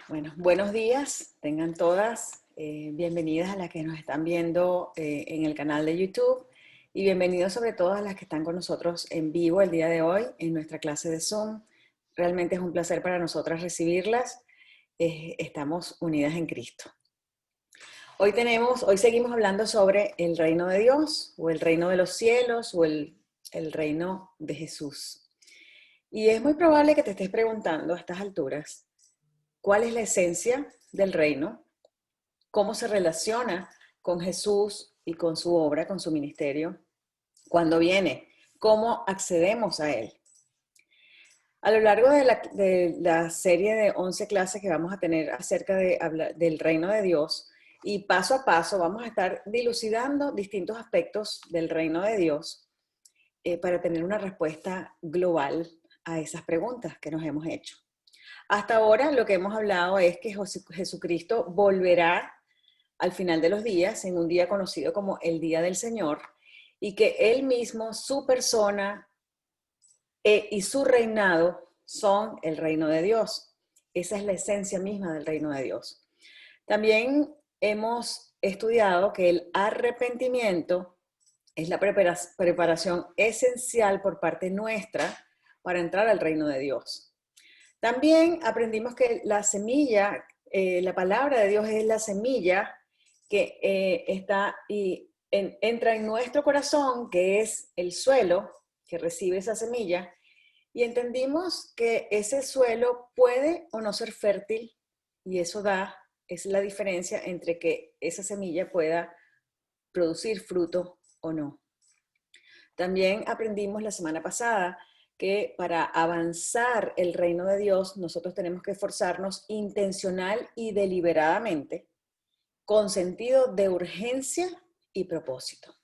Bueno, buenos días, tengan todas bienvenidas a las que nos están viendo en el canal de YouTube y bienvenidos sobre todo a las que están con nosotros en vivo el día de hoy en nuestra clase de Zoom. Realmente es un placer para nosotras recibirlas. Estamos unidas en Cristo. Hoy seguimos hablando sobre el reino de Dios o el reino de los cielos o el reino de Jesús. Y es muy probable que te estés preguntando a estas alturas, ¿cuál es la esencia del reino? ¿Cómo se relaciona con Jesús y con su obra, con su ministerio? ¿Cuándo viene? ¿Cómo accedemos a él? A lo largo de la serie de 11 clases que vamos a tener acerca del reino de Dios, y paso a paso vamos a estar dilucidando distintos aspectos del reino de Dios para tener una respuesta global a esas preguntas que nos hemos hecho. Hasta ahora lo que hemos hablado es que Jesucristo volverá al final de los días, en un día conocido como el Día del Señor, y que Él mismo, su persona y su reinado son el reino de Dios. Esa es la esencia misma del reino de Dios. También hemos estudiado que el arrepentimiento es la preparación esencial por parte nuestra para entrar al reino de Dios. También aprendimos que la semilla, la palabra de Dios es la semilla que entra en nuestro corazón, que es el suelo que recibe esa semilla, y entendimos que ese suelo puede o no ser fértil, y es la diferencia entre que esa semilla pueda producir fruto o no. También aprendimos la semana pasada que para avanzar el reino de Dios nosotros tenemos que esforzarnos intencional y deliberadamente, con sentido de urgencia y propósito.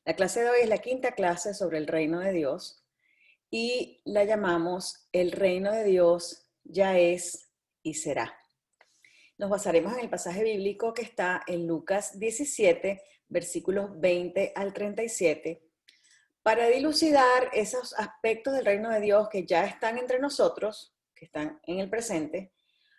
La clase de hoy es la quinta clase sobre el reino de Dios y la llamamos El reino de Dios ya es y será. Nos basaremos en el pasaje bíblico que está en Lucas 17, versículos 20 al 37, para dilucidar esos aspectos del reino de Dios que ya están entre nosotros, que están en el presente,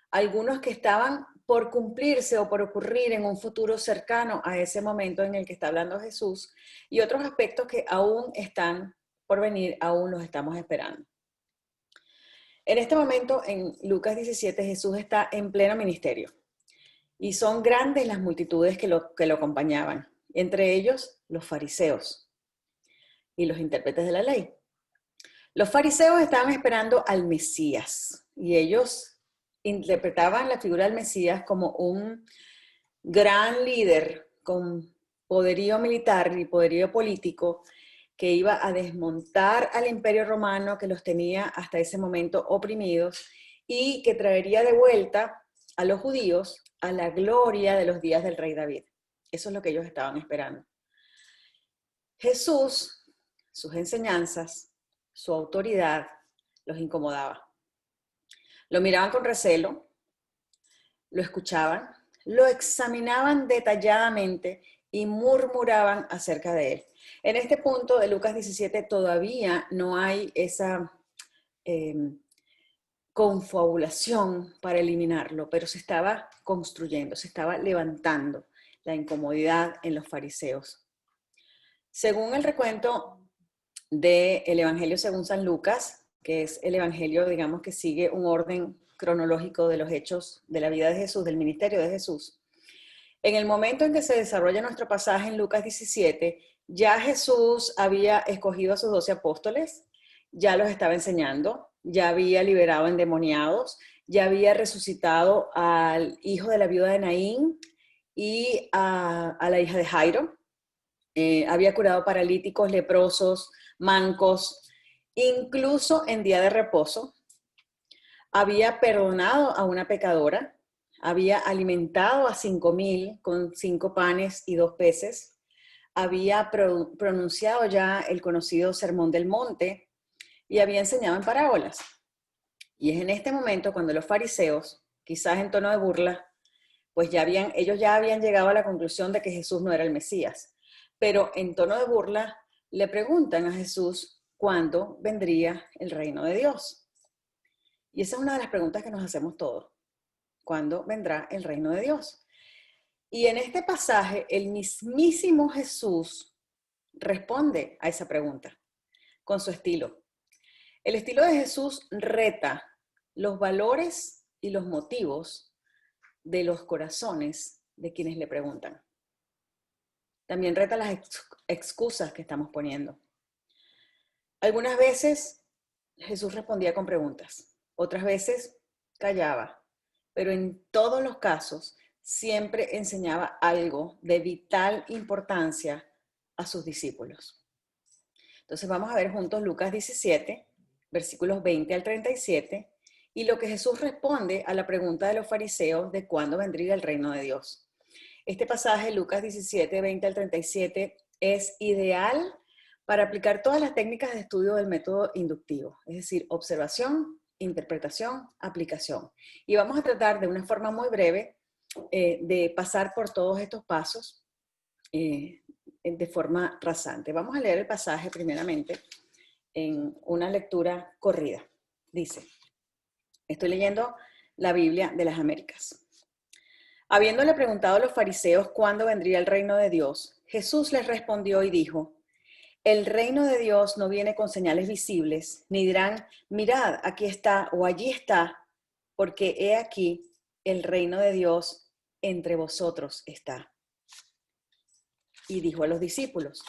algunos que estaban por cumplirse o por ocurrir en un futuro cercano a ese momento en el que está hablando Jesús, y otros aspectos que aún están por venir, aún los estamos esperando. En este momento, en Lucas 17, Jesús está en pleno ministerio, y son grandes las multitudes que lo acompañaban, entre ellos los fariseos y los intérpretes de la ley. Los fariseos estaban esperando al Mesías y ellos interpretaban la figura del Mesías como un gran líder con poderío militar y poderío político que iba a desmontar al imperio romano que los tenía hasta ese momento oprimidos y que traería de vuelta a los judíos a la gloria de los días del rey David. Eso es lo que ellos estaban esperando. Jesús, sus enseñanzas, su autoridad los incomodaba. Lo miraban con recelo, lo escuchaban, lo examinaban detalladamente y murmuraban acerca de él. En este punto de Lucas 17 todavía no hay esa confabulación para eliminarlo, pero se estaba construyendo, se estaba levantando la incomodidad en los fariseos. Según el recuento del Evangelio según San Lucas, que es el Evangelio, digamos, que sigue un orden cronológico de los hechos de la vida de Jesús, del ministerio de Jesús. En el momento en que se desarrolla nuestro pasaje en Lucas 17, ya Jesús había escogido a sus 12 apóstoles, ya los estaba enseñando, ya había liberado endemoniados, ya había resucitado al hijo de la viuda de Naín y a la hija de Jairo. Había curado paralíticos, leprosos, mancos, incluso en día de reposo. Había perdonado a una pecadora, había alimentado a 5,000 con 5 panes y 2 peces, había pronunciado ya el conocido Sermón del Monte y había enseñado en parábolas. Y es en este momento cuando los fariseos, quizás en tono de burla, pues ellos ya habían llegado a la conclusión de que Jesús no era el Mesías, pero en tono de burla le preguntan a Jesús cuándo vendría el reino de Dios. Y esa es una de las preguntas que nos hacemos todos. cuándo vendrá el reino de Dios. Y en este pasaje, el mismísimo Jesús responde a esa pregunta con su estilo. El estilo de Jesús reta los valores y los motivos de los corazones de quienes le preguntan. También reta las excusas que estamos poniendo. Algunas veces Jesús respondía con preguntas, otras veces callaba, pero en todos los casos siempre enseñaba algo de vital importancia a sus discípulos. Entonces vamos a ver juntos Lucas 17, versículos 20 al 37, y lo que Jesús responde a la pregunta de los fariseos de cuándo vendría el reino de Dios. Este pasaje, Lucas 17, 20 al 37, es ideal para aplicar todas las técnicas de estudio del método inductivo, es decir, observación, interpretación, aplicación. Y vamos a tratar de una forma muy breve de pasar por todos estos pasos de forma rasante. Vamos a leer el pasaje primeramente en una lectura corrida. Dice, estoy leyendo la Biblia de las Américas. Habiéndole preguntado a los fariseos cuándo vendría el reino de Dios, Jesús les respondió y dijo, el reino de Dios no viene con señales visibles, ni dirán, mirad, aquí está o allí está, porque he aquí, el reino de Dios entre vosotros está. Y dijo a los discípulos,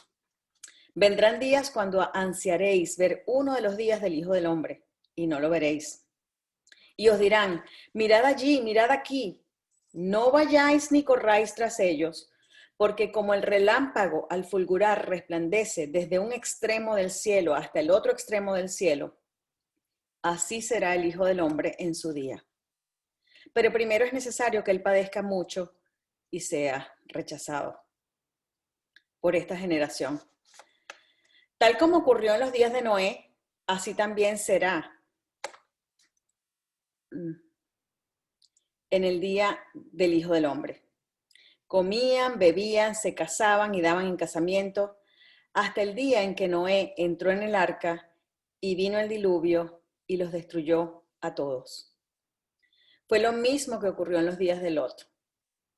vendrán días cuando ansiaréis ver uno de los días del Hijo del Hombre, y no lo veréis. Y os dirán, mirad allí, mirad aquí, no vayáis ni corráis tras ellos, porque como el relámpago al fulgurar resplandece desde un extremo del cielo hasta el otro extremo del cielo, así será el Hijo del Hombre en su día. Pero primero es necesario que él padezca mucho y sea rechazado por esta generación. Tal como ocurrió en los días de Noé, así también será en el día del Hijo del Hombre. Comían, bebían, se casaban y daban en casamiento, hasta el día en que Noé entró en el arca y vino el diluvio y los destruyó a todos. Fue lo mismo que ocurrió en los días de Lot.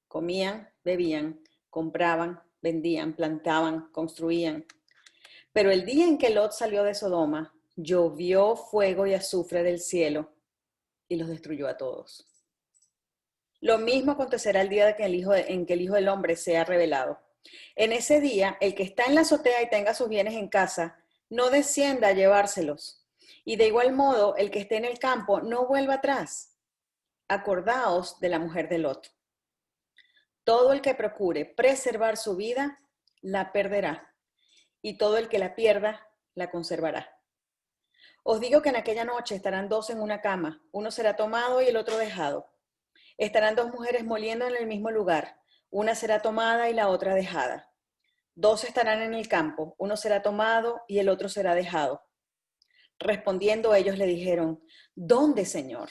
Comían, bebían, compraban, vendían, plantaban, construían. Pero el día en que Lot salió de Sodoma, llovió fuego y azufre del cielo y los destruyó a todos. Lo mismo acontecerá el día en que el Hijo del Hombre sea revelado. En ese día, el que está en la azotea y tenga sus bienes en casa, no descienda a llevárselos. Y de igual modo, el que esté en el campo, no vuelva atrás. Acordaos de la mujer de Lot. Todo el que procure preservar su vida, la perderá. Y todo el que la pierda, la conservará. Os digo que en aquella noche estarán dos en una cama, uno será tomado y el otro dejado. Estarán dos mujeres moliendo en el mismo lugar, una será tomada y la otra dejada. Dos estarán en el campo, uno será tomado y el otro será dejado. Respondiendo ellos le dijeron, ¿dónde, Señor?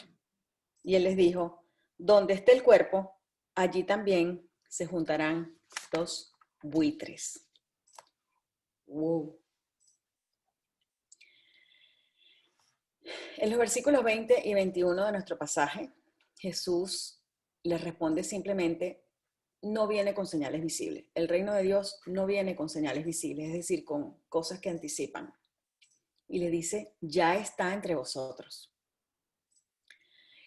Y él les dijo, donde esté el cuerpo, allí también se juntarán dos buitres. Wow. En los versículos 20 y 21 de nuestro pasaje, Jesús les responde simplemente, no viene con señales visibles. El reino de Dios no viene con señales visibles, es decir, con cosas que anticipan. Y le dice, ya está entre vosotros.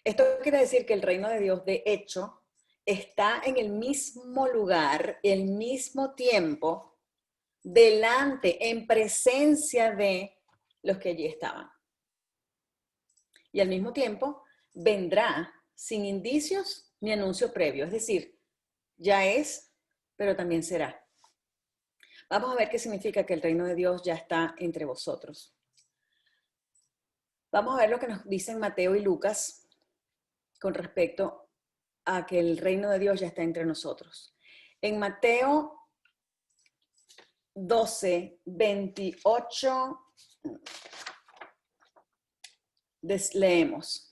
Esto quiere decir que el reino de Dios, de hecho, está en el mismo lugar, el mismo tiempo, delante, en presencia de los que allí estaban. Y al mismo tiempo, vendrá sin indicios ni anuncio previo, es decir, ya es, pero también será. Vamos a ver qué significa que el reino de Dios ya está entre vosotros. Vamos a ver lo que nos dicen Mateo y Lucas con respecto a que el reino de Dios ya está entre nosotros. En Mateo 12, 28, leemos.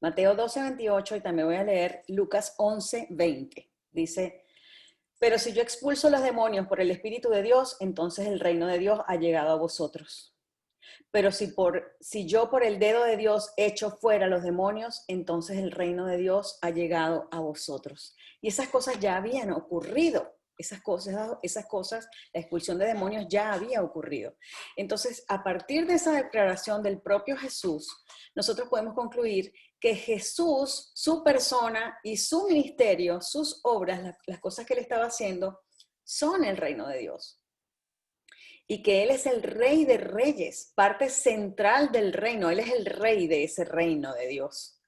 Mateo 12, 28 y también voy a leer Lucas 11, 20. Dice, pero si yo expulso los demonios por el Espíritu de Dios, entonces el reino de Dios ha llegado a vosotros. Pero si yo por el dedo de Dios echo fuera los demonios, entonces el reino de Dios ha llegado a vosotros. Y esas cosas ya habían ocurrido. Esas cosas, la expulsión de demonios ya había ocurrido. Entonces, a partir de esa declaración del propio Jesús, nosotros podemos concluir que Jesús, su persona y su ministerio, sus obras, las cosas que él estaba haciendo, son el reino de Dios. Y que Él es el Rey de Reyes, parte central del reino. Él es el Rey de ese reino de Dios.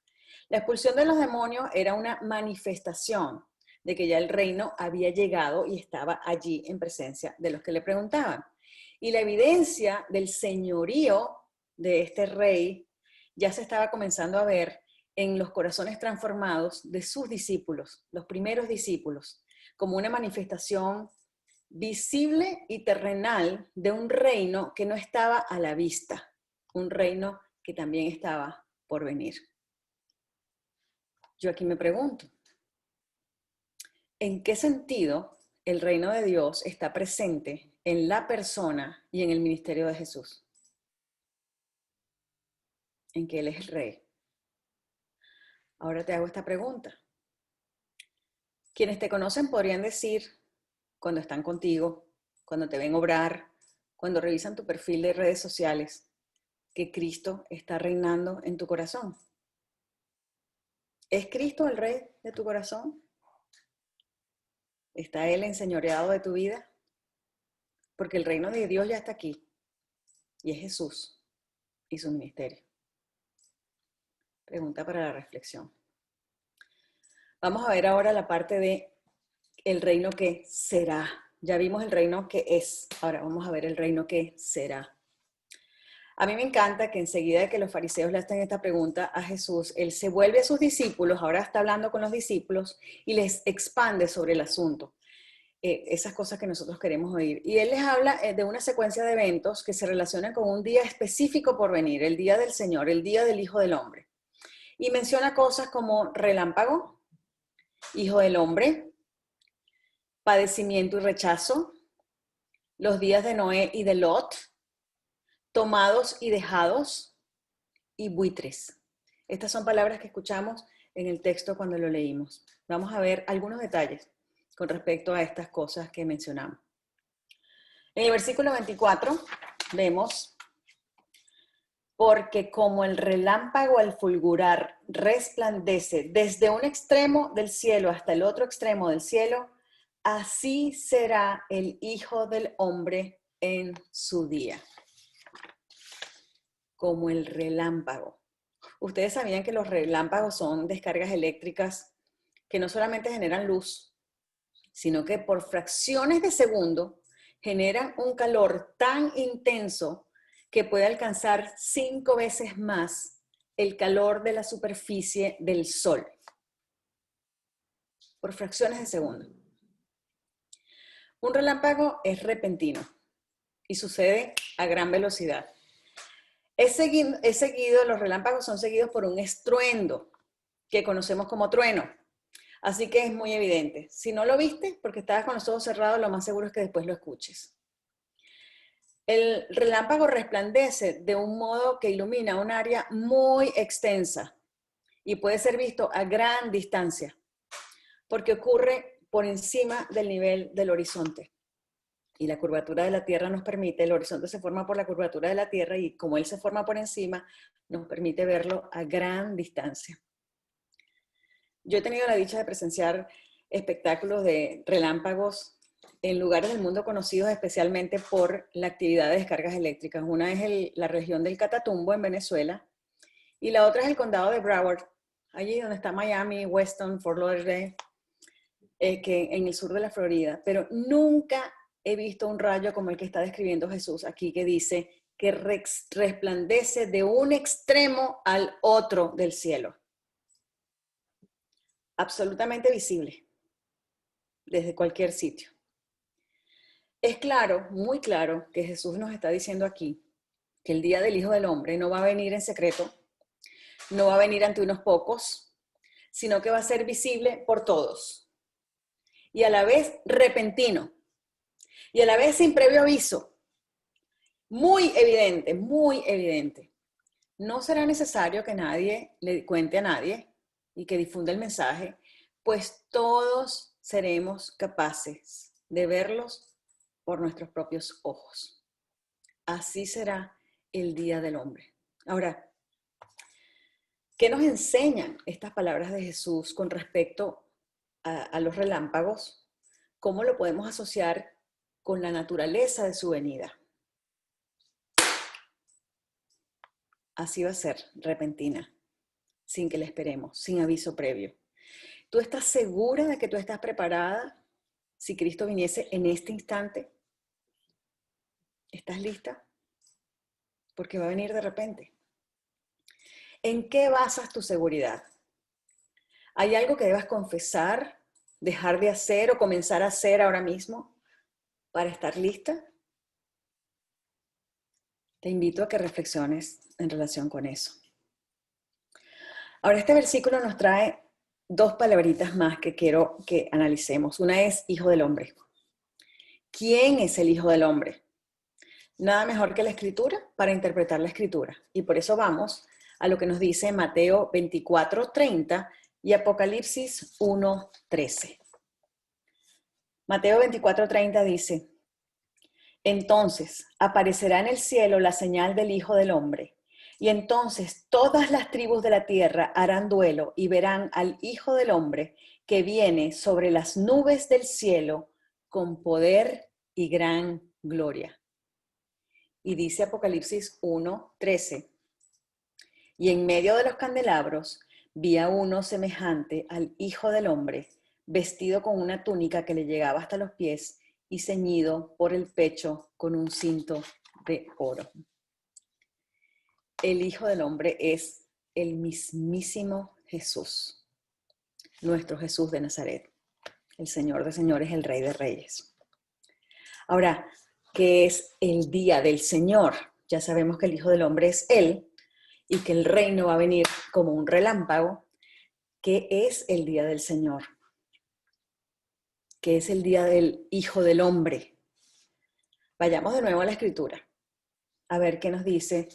La expulsión de los demonios era una manifestación de que ya el reino había llegado y estaba allí en presencia de los que le preguntaban. Y la evidencia del señorío de este rey ya se estaba comenzando a ver en los corazones transformados de sus discípulos, los primeros discípulos, como una manifestación visible y terrenal de un reino que no estaba a la vista, un reino que también estaba por venir. Yo aquí me pregunto, ¿en qué sentido el reino de Dios está presente en la persona y en el ministerio de Jesús? En que Él es el Rey. Ahora te hago esta pregunta. Quienes te conocen podrían decir, cuando están contigo, cuando te ven obrar, cuando revisan tu perfil de redes sociales, que Cristo está reinando en tu corazón. ¿Es Cristo el Rey de tu corazón? ¿Está Él enseñoreado de tu vida? Porque el reino de Dios ya está aquí. Y es Jesús y su ministerio. Pregunta para la reflexión. Vamos a ver ahora la parte de el reino que será. Ya vimos el reino que es. Ahora vamos a ver el reino que será. A mí me encanta que enseguida de que los fariseos le hacen esta pregunta a Jesús, Él se vuelve a sus discípulos, ahora está hablando con los discípulos y les expande sobre el asunto. Esas cosas que nosotros queremos oír. Y Él les habla de una secuencia de eventos que se relacionan con un día específico por venir, el día del Señor, el día del Hijo del Hombre. Y menciona cosas como relámpago, Hijo del Hombre, padecimiento y rechazo, los días de Noé y de Lot, tomados y dejados, y buitres. Estas son palabras que escuchamos en el texto cuando lo leímos. Vamos a ver algunos detalles con respecto a estas cosas que mencionamos. En el versículo 24 vemos, porque como el relámpago al fulgurar resplandece desde un extremo del cielo hasta el otro extremo del cielo, así será el Hijo del Hombre en su día. Como el relámpago. Ustedes sabían que los relámpagos son descargas eléctricas que no solamente generan luz, sino que por fracciones de segundo generan un calor tan intenso que puede alcanzar 5 veces más el calor de la superficie del Sol. Por fracciones de segundo. Un relámpago es repentino y sucede a gran velocidad. Los relámpagos son seguidos por un estruendo que conocemos como trueno. Así que es muy evidente. Si no lo viste, porque estabas con los ojos cerrados, lo más seguro es que después lo escuches. El relámpago resplandece de un modo que ilumina un área muy extensa y puede ser visto a gran distancia, porque ocurre por encima del nivel del horizonte. Y la curvatura de la Tierra nos permite, el horizonte se forma por la curvatura de la Tierra y como él se forma por encima, nos permite verlo a gran distancia. Yo he tenido la dicha de presenciar espectáculos de relámpagos en lugares del mundo conocidos especialmente por la actividad de descargas eléctricas. Una es la región del Catatumbo en Venezuela y la otra es el condado de Broward, allí donde está Miami, Weston, Fort Lauderdale, que en el sur de la Florida. Pero nunca he visto un rayo como el que está describiendo Jesús aquí, que dice que resplandece de un extremo al otro del cielo. Absolutamente visible, desde cualquier sitio. Es claro, muy claro, que Jesús nos está diciendo aquí que el día del Hijo del Hombre no va a venir en secreto, no va a venir ante unos pocos, sino que va a ser visible por todos. Y a la vez repentino, y a la vez sin previo aviso. muy evidente, muy evidente. No será necesario que nadie le cuente a nadie y que difunda el mensaje, pues todos seremos capaces de verlos por nuestros propios ojos. Así será el día del hombre. Ahora, ¿qué nos enseñan estas palabras de Jesús con respecto a los relámpagos? ¿Cómo lo podemos asociar con la naturaleza de su venida? Así va a ser, repentina, sin que la esperemos, sin aviso previo. ¿Tú estás segura de que tú estás preparada si Cristo viniese en este instante? ¿Estás lista? Porque va a venir de repente. ¿En qué basas tu seguridad? ¿Hay algo que debas confesar, dejar de hacer o comenzar a hacer ahora mismo para estar lista? Te invito a que reflexiones en relación con eso. Ahora, este versículo nos trae dos palabritas más que quiero que analicemos. Una es hijo del hombre. ¿Quién es el hijo del hombre? Nada mejor que la escritura para interpretar la escritura. Y por eso vamos a lo que nos dice Mateo 24:30 y Apocalipsis 1:13. Mateo 24:30 dice: entonces aparecerá en el cielo la señal del Hijo del Hombre, y entonces todas las tribus de la tierra harán duelo y verán al Hijo del Hombre que viene sobre las nubes del cielo con poder y gran gloria. Y dice Apocalipsis 1:13, y en medio de los candelabros vi a uno semejante al Hijo del Hombre, vestido con una túnica que le llegaba hasta los pies y ceñido por el pecho con un cinto de oro. El Hijo del Hombre es el mismísimo Jesús, nuestro Jesús de Nazaret, el Señor de señores, el Rey de reyes. Ahora, ¿qué es el día del Señor? Ya sabemos que el Hijo del Hombre es Él y que el reino va a venir como un relámpago. ¿Qué es el día del Señor? ¿Qué es el día del Hijo del Hombre? Vayamos de nuevo a la Escritura, a ver qué nos dice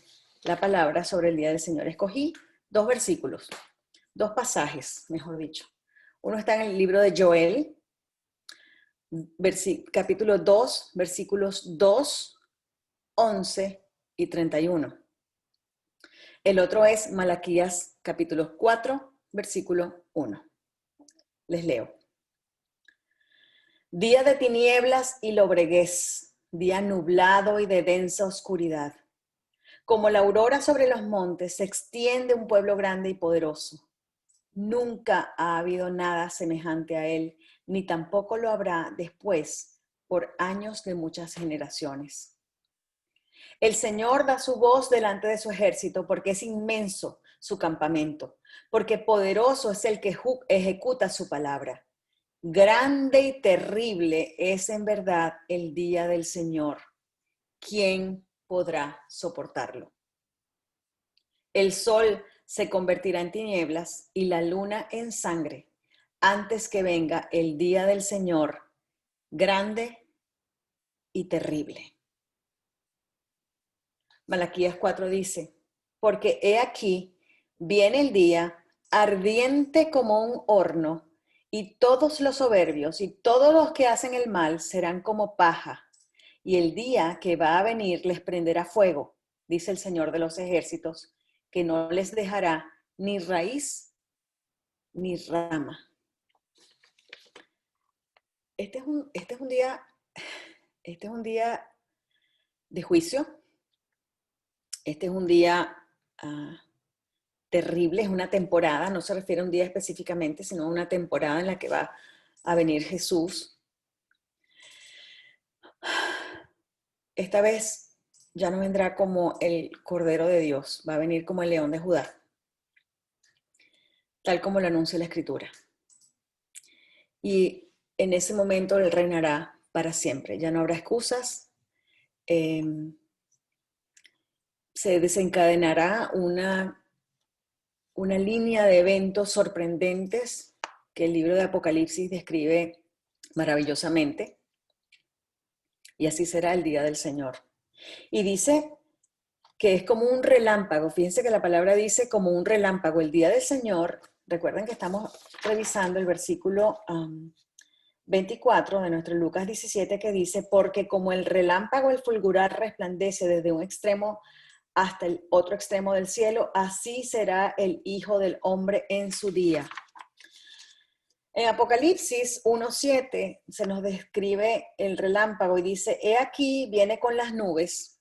la palabra sobre el día del Señor. Escogí dos versículos, dos pasajes, mejor dicho. Uno está en el libro de Joel, capítulo 2, versículos 2, 11 y 31. El otro es Malaquías, capítulo 4, versículo 1. Les leo. Día de tinieblas y lobreguez, día nublado y de densa oscuridad. Como la aurora sobre los montes, se extiende un pueblo grande y poderoso. Nunca ha habido nada semejante a él, ni tampoco lo habrá después por años de muchas generaciones. El Señor da su voz delante de su ejército porque es inmenso su campamento, porque poderoso es el que ejecuta su palabra. Grande y terrible es en verdad el día del Señor. ¿Quién podrá soportarlo? El sol se convertirá en tinieblas y la luna en sangre antes que venga el día del Señor, grande y terrible. Malaquías 4 dice, porque he aquí, viene el día ardiente como un horno, y todos los soberbios y todos los que hacen el mal serán como paja, y el día que va a venir les prenderá fuego, dice el Señor de los ejércitos, que no les dejará ni raíz ni rama. Este es un día de juicio. Este es un día terrible, es una temporada, no se refiere a un día específicamente, sino a una temporada en la que va a venir Jesús. Esta vez ya no vendrá como el Cordero de Dios, va a venir como el León de Judá, tal como lo anuncia la Escritura. Y en ese momento Él reinará para siempre, ya no habrá excusas. Se desencadenará una línea de eventos sorprendentes que el libro de Apocalipsis describe maravillosamente. Y así será el día del Señor. Y dice que es como un relámpago. Fíjense que la palabra dice como un relámpago. El día del Señor, recuerden que estamos revisando el versículo 24 de nuestro Lucas 17, que dice, porque como el relámpago, el fulgurar resplandece desde un extremo hasta el otro extremo del cielo, así será el Hijo del Hombre en su día. En Apocalipsis 1:7 se nos describe el relámpago y dice, he aquí, viene con las nubes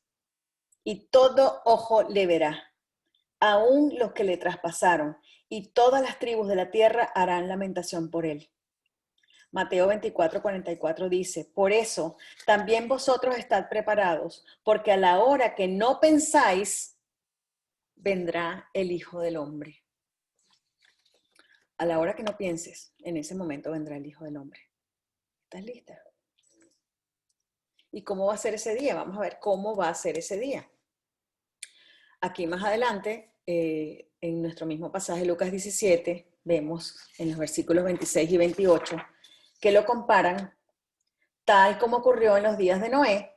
y todo ojo le verá, aún los que le traspasaron, y todas las tribus de la tierra harán lamentación por él. Mateo 24:44 dice, por eso también vosotros estad preparados, porque a la hora que no pensáis, vendrá el Hijo del Hombre. A la hora que no pienses, en ese momento vendrá el Hijo del Hombre. ¿Estás lista? ¿Y cómo va a ser ese día? Vamos a ver cómo va a ser ese día. Aquí más adelante, en nuestro mismo pasaje, Lucas 17, vemos en los versículos 26 y 28, que lo comparan tal como ocurrió en los días de Noé,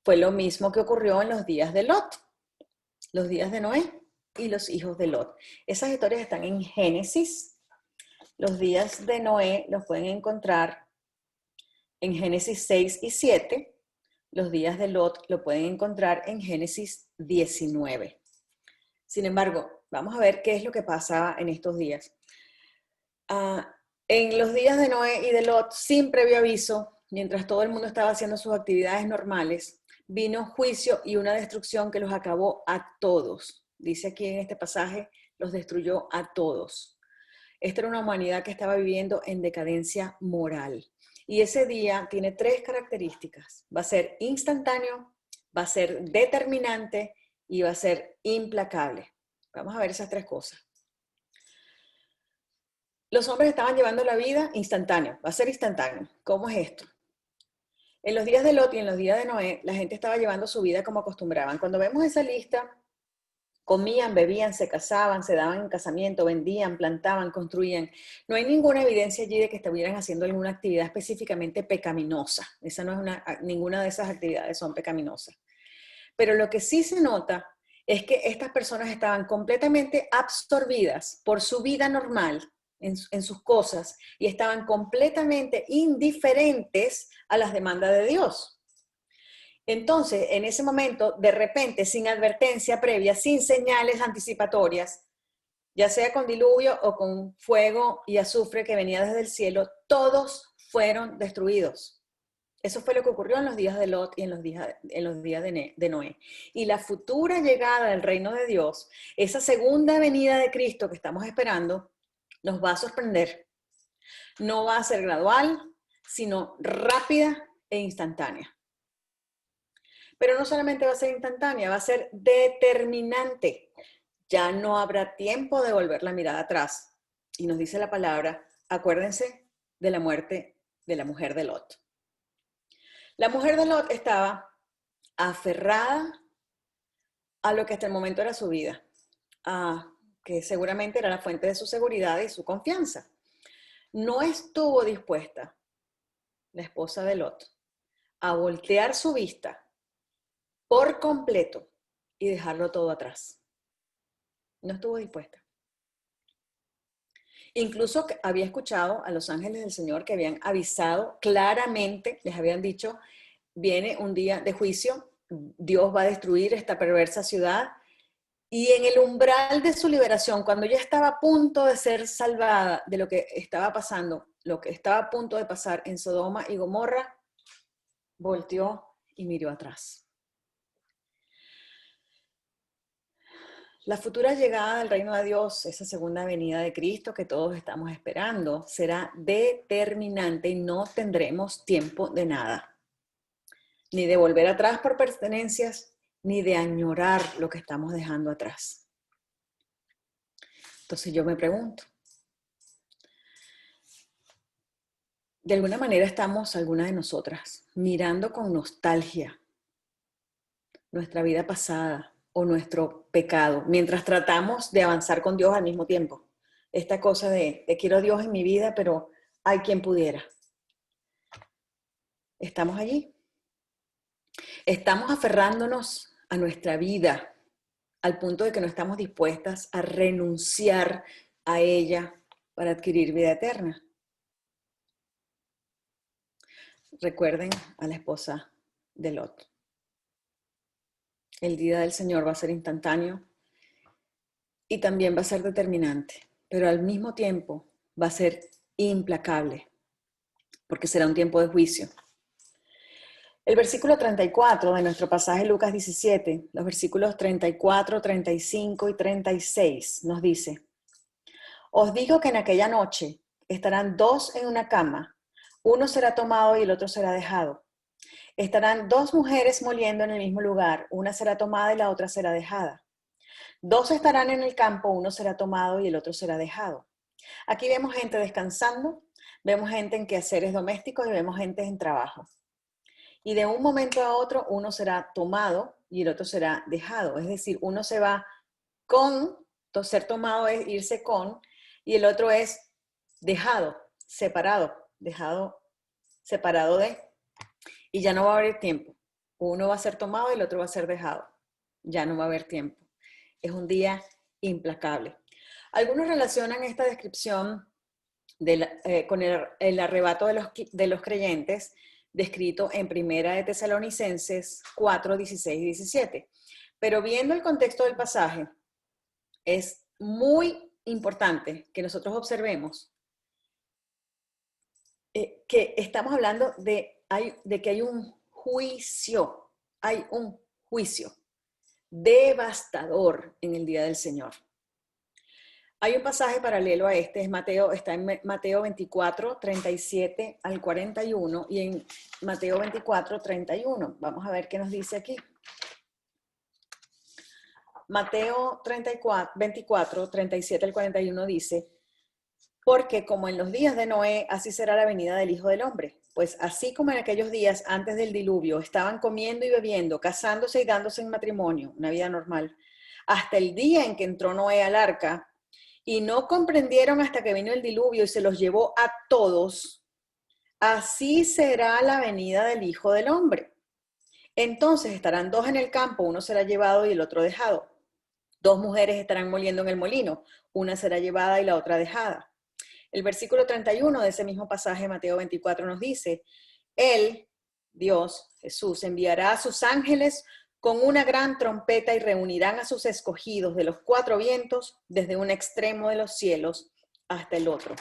fue lo mismo que ocurrió en los días de Lot, los días de Noé y los hijos de Lot. Esas historias están en Génesis. Los días de Noé los pueden encontrar en Génesis 6 y 7. Los días de Lot lo pueden encontrar en Génesis 19. Sin embargo, vamos a ver qué es lo que pasaba en estos días. En los días de Noé y de Lot, sin previo aviso, mientras todo el mundo estaba haciendo sus actividades normales, vino juicio y una destrucción que los acabó a todos. Dice aquí en este pasaje, los destruyó a todos. Esta era una humanidad que estaba viviendo en decadencia moral. Y ese día tiene tres características. Va a ser instantáneo, va a ser determinante y va a ser implacable. Vamos a ver esas tres cosas. Los hombres estaban llevando la vida instantánea, va a ser instantáneo. ¿Cómo es esto? En los días de Lot y en los días de Noé, la gente estaba llevando su vida como acostumbraban. Cuando vemos esa lista, comían, bebían, se casaban, se daban en casamiento, vendían, plantaban, construían. No hay ninguna evidencia allí de que estuvieran haciendo alguna actividad específicamente pecaminosa. Esa no es ninguna de esas actividades son pecaminosas. Pero lo que sí se nota es que estas personas estaban completamente absorbidas por su vida normal, en sus cosas, y estaban completamente indiferentes a las demandas de Dios. Entonces, en ese momento, de repente, sin advertencia previa, sin señales anticipatorias, ya sea con diluvio o con fuego y azufre que venía desde el cielo, todos fueron destruidos. Eso fue lo que ocurrió en los días de Lot y en los días de Noé. Y la futura llegada del reino de Dios, esa segunda venida de Cristo que estamos esperando, nos va a sorprender. No va a ser gradual, sino rápida e instantánea. Pero no solamente va a ser instantánea, va a ser determinante. Ya no habrá tiempo de volver la mirada atrás. Y nos dice la palabra, acuérdense de la muerte de la mujer de Lot. La mujer de Lot estaba aferrada a lo que hasta el momento era su vida, que seguramente era la fuente de su seguridad y su confianza. No estuvo dispuesta, la esposa de Lot, a voltear su vista por completo y dejarlo todo atrás. No estuvo dispuesta. Incluso había escuchado a los ángeles del Señor que habían avisado claramente, les habían dicho, viene un día de juicio, Dios va a destruir esta perversa ciudad. Y en el umbral de su liberación, cuando ya estaba a punto de ser salvada de lo que estaba pasando, lo que estaba a punto de pasar en Sodoma y Gomorra, volteó y miró atrás. La futura llegada del reino de Dios, esa segunda venida de Cristo que todos estamos esperando, será determinante y no tendremos tiempo de nada. Ni de volver atrás por pertenencias, ni de añorar lo que estamos dejando atrás. Entonces yo me pregunto, de alguna manera estamos, algunas de nosotras, mirando con nostalgia nuestra vida pasada o nuestro pecado, mientras tratamos de avanzar con Dios al mismo tiempo. Esta cosa de quiero a Dios en mi vida, pero hay quien pudiera. ¿Estamos allí? Estamos aferrándonos a nuestra vida al punto de que no estamos dispuestas a renunciar a ella para adquirir vida eterna. Recuerden a la esposa de Lot. El día del Señor va a ser instantáneo y también va a ser determinante, pero al mismo tiempo va a ser implacable, porque será un tiempo de juicio. El versículo 34 de nuestro pasaje Lucas 17, los versículos 34, 35 y 36 nos dice: Os digo que en aquella noche estarán dos en una cama, uno será tomado y el otro será dejado. Estarán dos mujeres moliendo en el mismo lugar, una será tomada y la otra será dejada. Dos estarán en el campo, uno será tomado y el otro será dejado. Aquí vemos gente descansando, vemos gente en quehaceres domésticos y vemos gente en trabajo. Y de un momento a otro uno será tomado y el otro será dejado. Es decir, uno se va con, ser tomado es irse con, y el otro es dejado, separado de, y ya no va a haber tiempo. Uno va a ser tomado y el otro va a ser dejado. Ya no va a haber tiempo. Es un día implacable. Algunos relacionan esta descripción con el arrebato de los creyentes descrito en Primera de Tesalonicenses 4, 16 y 17. Pero viendo el contexto del pasaje, es muy importante que nosotros observemos que estamos hablando de que hay un juicio devastador en el día del Señor. Hay un pasaje paralelo a este, está en Mateo 24, 37 al 41 y en Mateo 24, 31. Vamos a ver qué nos dice aquí. Mateo 24, 37 al 41 dice: Porque como en los días de Noé, así será la venida del Hijo del Hombre. Pues así como en aquellos días antes del diluvio estaban comiendo y bebiendo, casándose y dándose en matrimonio, una vida normal, hasta el día en que entró Noé al arca, y no comprendieron hasta que vino el diluvio y se los llevó a todos, así será la venida del Hijo del Hombre. Entonces estarán dos en el campo, uno será llevado y el otro dejado. Dos mujeres estarán moliendo en el molino, una será llevada y la otra dejada. El versículo 31 de ese mismo pasaje, Mateo 24, nos dice: Él, Dios, Jesús, enviará a sus ángeles con una gran trompeta y reunirán a sus escogidos de los cuatro vientos desde un extremo de los cielos hasta el otro.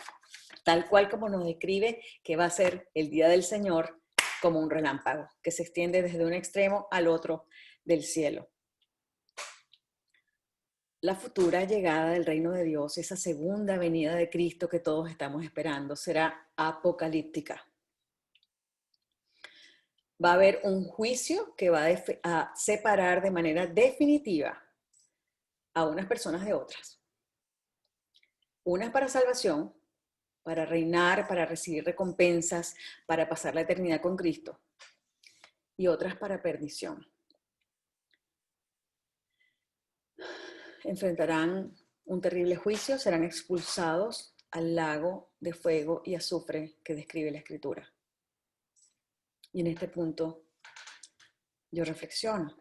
Tal cual como nos describe que va a ser el día del Señor, como un relámpago que se extiende desde un extremo al otro del cielo. La futura llegada del reino de Dios, esa segunda venida de Cristo que todos estamos esperando, será apocalíptica. Va a haber un juicio que va a separar de manera definitiva a unas personas de otras. Unas para salvación, para reinar, para recibir recompensas, para pasar la eternidad con Cristo, y otras para perdición. Enfrentarán un terrible juicio, serán expulsados al lago de fuego y azufre que describe la Escritura. Y en este punto yo reflexiono.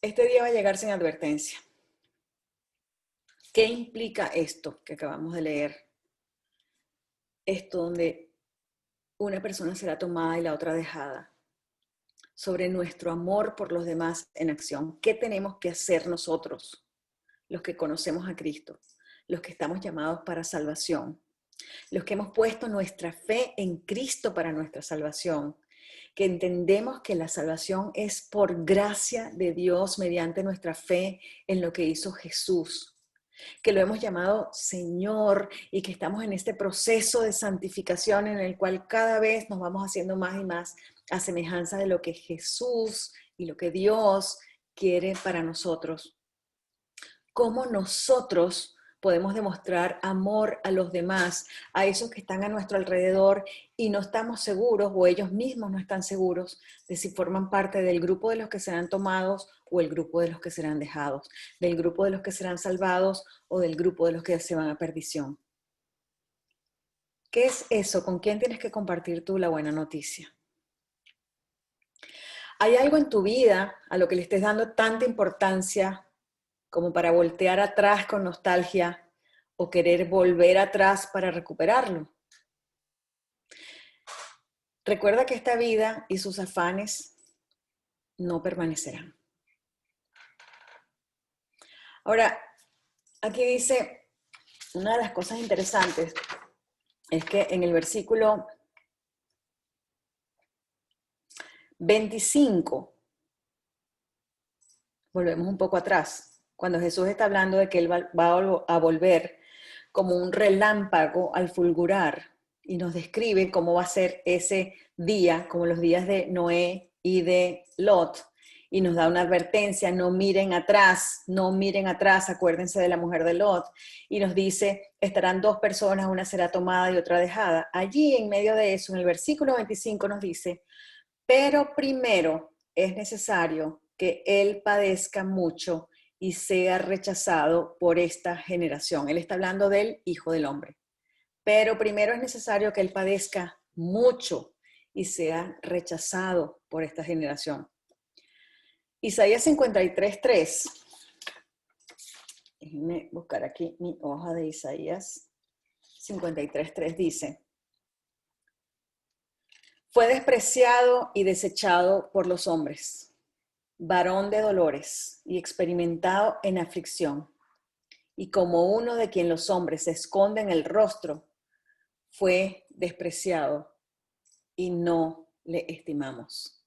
Este día va a llegar sin advertencia. ¿Qué implica esto que acabamos de leer? Esto donde una persona será tomada y la otra dejada. Sobre nuestro amor por los demás en acción. ¿Qué tenemos que hacer nosotros, los que conocemos a Cristo, los que estamos llamados para salvación, los que hemos puesto nuestra fe en Cristo para nuestra salvación, que entendemos que la salvación es por gracia de Dios mediante nuestra fe en lo que hizo Jesús, que lo hemos llamado Señor y que estamos en este proceso de santificación en el cual cada vez nos vamos haciendo más y más a semejanza de lo que Jesús y lo que Dios quiere para nosotros. ¿Cómo nosotros podemos demostrar amor a los demás, a esos que están a nuestro alrededor y no estamos seguros o ellos mismos no están seguros de si forman parte del grupo de los que serán tomados o el grupo de los que serán dejados, del grupo de los que serán salvados o del grupo de los que se van a perdición? ¿Qué es eso? ¿Con quién tienes que compartir tú la buena noticia? ¿Hay algo en tu vida a lo que le estés dando tanta importancia como para voltear atrás con nostalgia o querer volver atrás para recuperarlo? Recuerda que esta vida y sus afanes no permanecerán. Ahora, aquí dice, una de las cosas interesantes es que en el versículo 25, volvemos un poco atrás, cuando Jesús está hablando de que Él va a volver como un relámpago al fulgurar y nos describe cómo va a ser ese día, como los días de Noé y de Lot, y nos da una advertencia, no miren atrás, no miren atrás, acuérdense de la mujer de Lot, y nos dice, estarán dos personas, una será tomada y otra dejada. Allí en medio de eso, en el versículo 25 nos dice, pero primero es necesario que Él padezca mucho y sea rechazado por esta generación. Él está hablando del Hijo del Hombre. Pero primero es necesario que Él padezca mucho y sea rechazado por esta generación. Isaías 53:3. Déjenme buscar aquí mi hoja de Isaías 53:3 dice, fue despreciado y desechado por los hombres, varón de dolores y experimentado en aflicción, y como uno de quien los hombres se esconden el rostro, fue despreciado y no le estimamos.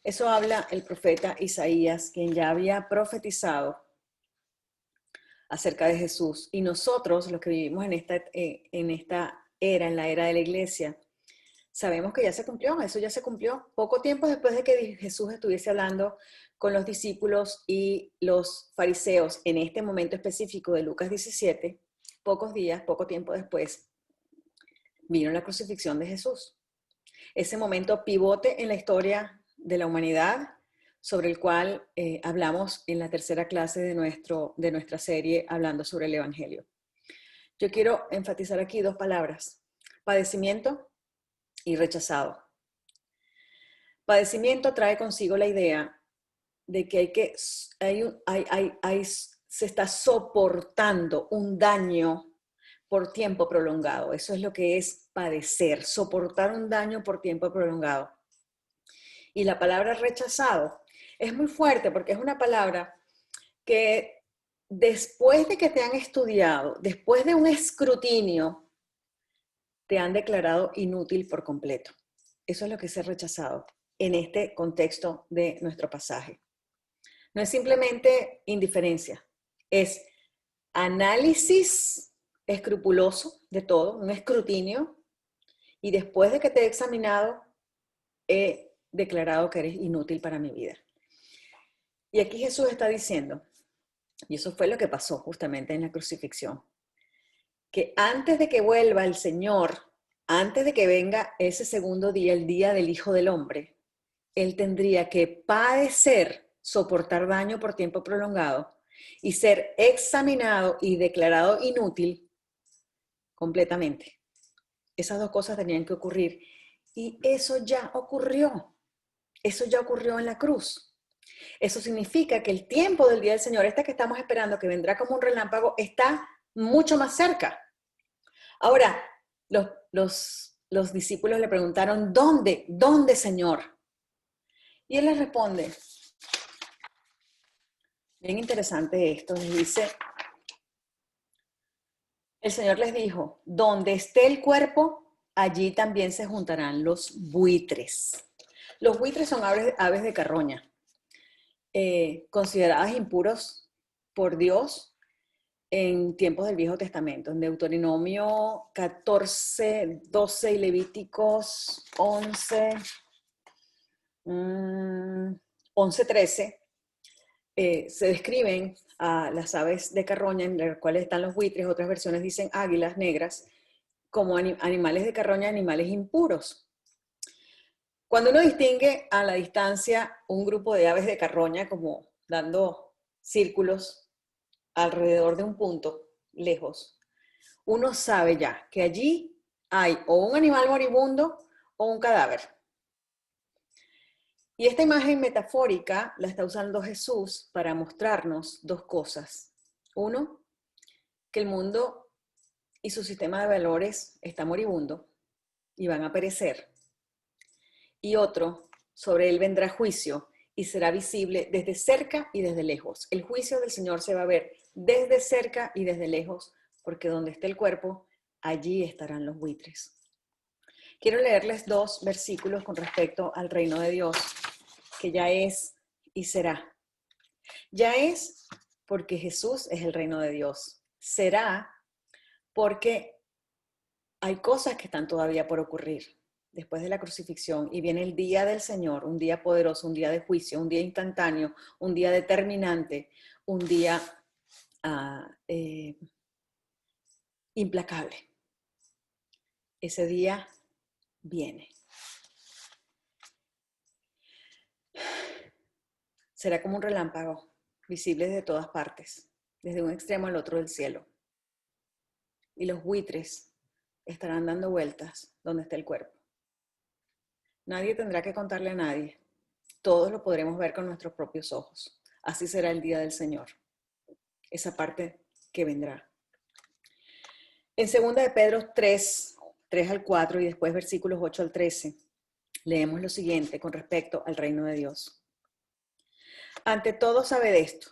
Eso habla el profeta Isaías, quien ya había profetizado acerca de Jesús. Y nosotros, los que vivimos en esta era, en la era de la iglesia, sabemos que ya se cumplió, eso ya se cumplió. Poco tiempo después de que Jesús estuviese hablando con los discípulos y los fariseos en este momento específico de Lucas 17, pocos días, poco tiempo después, vino la crucifixión de Jesús. Ese momento pivote en la historia de la humanidad, sobre el cual hablamos en la tercera clase de nuestra serie hablando sobre el Evangelio. Yo quiero enfatizar aquí dos palabras, padecimiento y rechazado. Padecimiento trae consigo la idea de que se está soportando un daño por tiempo prolongado. Eso es lo que es padecer, soportar un daño por tiempo prolongado. Y la palabra rechazado es muy fuerte porque es una palabra que después de que te han estudiado, después de un escrutinio, te han declarado inútil por completo. Eso es lo que es ser rechazado en este contexto de nuestro pasaje. No es simplemente indiferencia, es análisis escrupuloso de todo, un escrutinio, y después de que te he examinado, he declarado que eres inútil para mi vida. Y aquí Jesús está diciendo, y eso fue lo que pasó justamente en la crucifixión, que antes de que vuelva el Señor, antes de que venga ese segundo día, el día del Hijo del Hombre, Él tendría que padecer, soportar daño por tiempo prolongado y ser examinado y declarado inútil completamente. Esas dos cosas tenían que ocurrir. Y eso ya ocurrió. Eso ya ocurrió en la cruz. Eso significa que el tiempo del día del Señor, este que estamos esperando, que vendrá como un relámpago, está mucho más cerca. Ahora, los discípulos le preguntaron, ¿dónde? ¿Dónde, Señor? Y Él les responde, bien interesante esto, les dice, el Señor les dijo, donde esté el cuerpo, allí también se juntarán los buitres. Los buitres son aves de carroña, consideradas impuros por Dios en tiempos del Viejo Testamento. En Deuteronomio 14, 12 y Levíticos 11, 11, 13, se describen a las aves de carroña, en las cuales están los buitres, otras versiones dicen águilas negras, como animales de carroña, animales impuros. Cuando uno distingue a la distancia un grupo de aves de carroña, como dando círculos alrededor de un punto, lejos, uno sabe ya que allí hay o un animal moribundo o un cadáver. Y esta imagen metafórica la está usando Jesús para mostrarnos dos cosas. Uno, que el mundo y su sistema de valores está moribundo y van a perecer. Y otro, sobre él vendrá juicio y será visible desde cerca y desde lejos. El juicio del Señor se va a ver desde cerca y desde lejos, porque donde esté el cuerpo, allí estarán los buitres. Quiero leerles 2 versículos con respecto al reino de Dios, que ya es y será. Ya es porque Jesús es el reino de Dios. Será porque hay cosas que están todavía por ocurrir después de la crucifixión y viene el día del Señor, un día poderoso, un día de juicio, un día instantáneo, un día determinante, un día implacable. Ese día viene. Será como un relámpago, visible desde todas partes, desde un extremo al otro del cielo. Y los buitres estarán dando vueltas donde esté el cuerpo. Nadie tendrá que contarle a nadie. Todos lo podremos ver con nuestros propios ojos. Así será el día del Señor. Esa parte que vendrá. En 2 de Pedro 3 al 4 y después versículos 8 al 13, leemos lo siguiente con respecto al reino de Dios. Ante todo, sabed esto,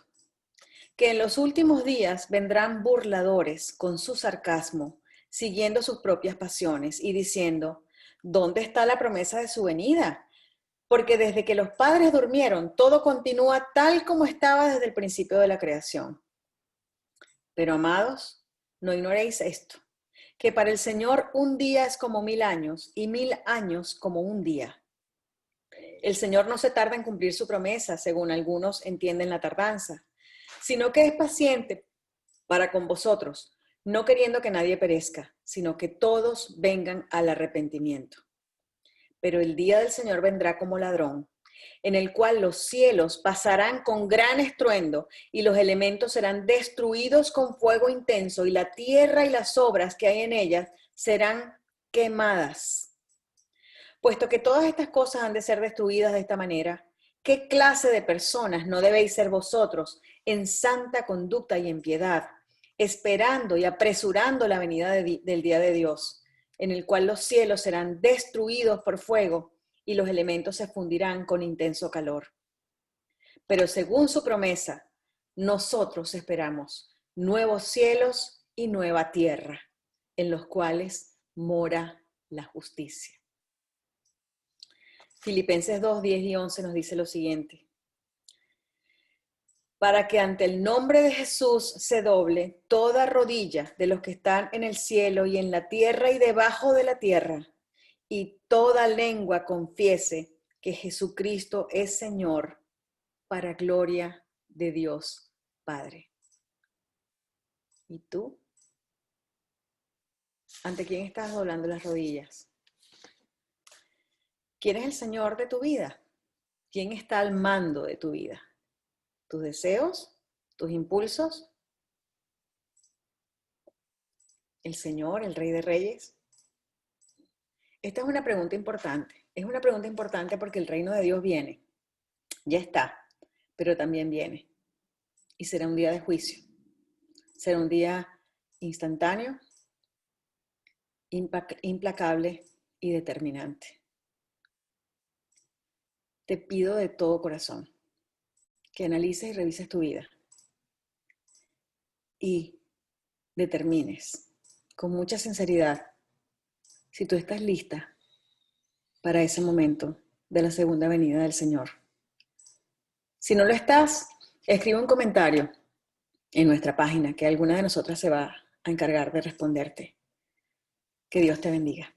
que en los últimos días vendrán burladores con su sarcasmo, siguiendo sus propias pasiones y diciendo, ¿dónde está la promesa de su venida? Porque desde que los padres durmieron, todo continúa tal como estaba desde el principio de la creación. Pero, amados, no ignoréis esto, que para el Señor un día es como 1000 años y 1000 años como un día. El Señor no se tarda en cumplir su promesa, según algunos entienden la tardanza, sino que es paciente para con vosotros, no queriendo que nadie perezca, sino que todos vengan al arrepentimiento. Pero el día del Señor vendrá como ladrón, en el cual los cielos pasarán con gran estruendo y los elementos serán destruidos con fuego intenso y la tierra y las obras que hay en ellas serán quemadas. Puesto que todas estas cosas han de ser destruidas de esta manera, ¿qué clase de personas no debéis ser vosotros en santa conducta y en piedad, esperando y apresurando la venida del día de Dios, en el cual los cielos serán destruidos por fuego y los elementos se fundirán con intenso calor? Pero según su promesa, nosotros esperamos nuevos cielos y nueva tierra, en los cuales mora la justicia. Filipenses 2, 10 y 11 nos dice lo siguiente. Para que ante el nombre de Jesús se doble toda rodilla de los que están en el cielo y en la tierra y debajo de la tierra, y toda lengua confiese que Jesucristo es Señor, para gloria de Dios Padre. ¿Y tú? ¿Ante quién estás doblando las rodillas? ¿Quién es el Señor de tu vida? ¿Quién está al mando de tu vida? ¿Tus deseos? ¿Tus impulsos? ¿El Señor, el Rey de Reyes? Esta es una pregunta importante. Es una pregunta importante porque el reino de Dios viene. Ya está, pero también viene. Y será un día de juicio. Será un día instantáneo, implacable y determinante. Te pido de todo corazón que analices y revises tu vida y determines con mucha sinceridad si tú estás lista para ese momento de la segunda venida del Señor. Si no lo estás, escribe un comentario en nuestra página que alguna de nosotras se va a encargar de responderte. Que Dios te bendiga.